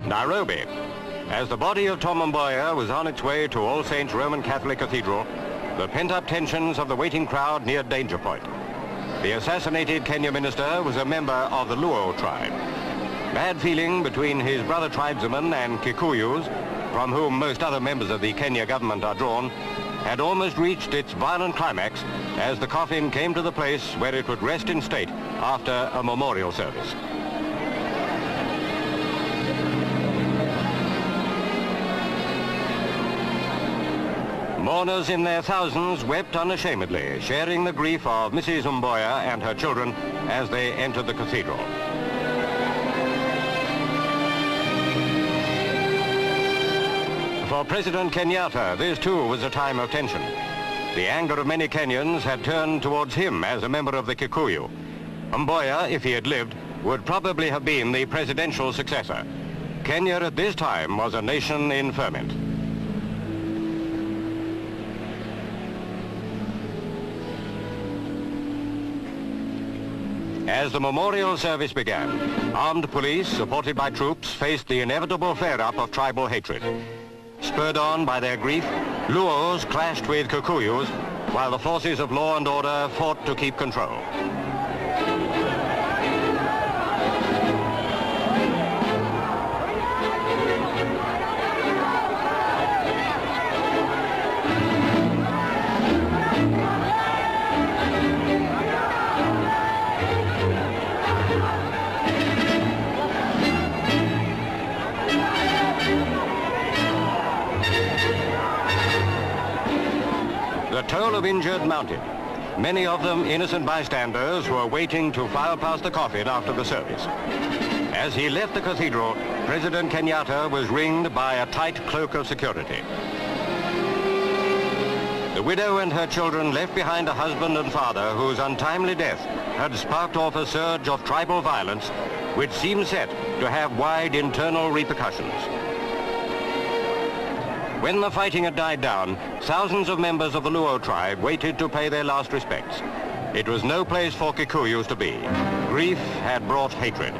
Nairobi. As the body of Tom MBOYA was on its way to All Saints Roman Catholic Cathedral, the pent-up tensions of the waiting crowd neared danger point. The assassinated Kenya minister was a member of the Luo tribe. Bad feeling between his brother tribesmen and Kikuyus, from whom most other members of the Kenya government are drawn, had almost reached its violent climax as the coffin came to the place where it would rest in state after a memorial service. Mourners in their thousands wept unashamedly, sharing the grief of Mrs. MBOYA and her children as they entered the cathedral. For President Kenyatta, this too was a time of tension. The anger of many Kenyans had turned towards him as a member of the Kikuyu. MBOYA, if he had lived, would probably have been the presidential successor. Kenya at this time was a nation in ferment. As the memorial service began, armed police, supported by troops, faced the inevitable flare-up of tribal hatred. Spurred on by their grief, Luos clashed with Kikuyus, while the forces of law and order fought to keep control. The toll of injured mounted, many of them innocent bystanders who were waiting to file past the coffin after the service. As he left the cathedral, President Kenyatta was ringed by a tight cloak of security. The widow and her children left behind a husband and father whose untimely death had sparked off a surge of tribal violence which seemed set to have wide internal repercussions. When the fighting had died down, thousands of members of the Luo tribe waited to pay their last respects. It was no place for Kikuyus to be. Grief had brought hatred.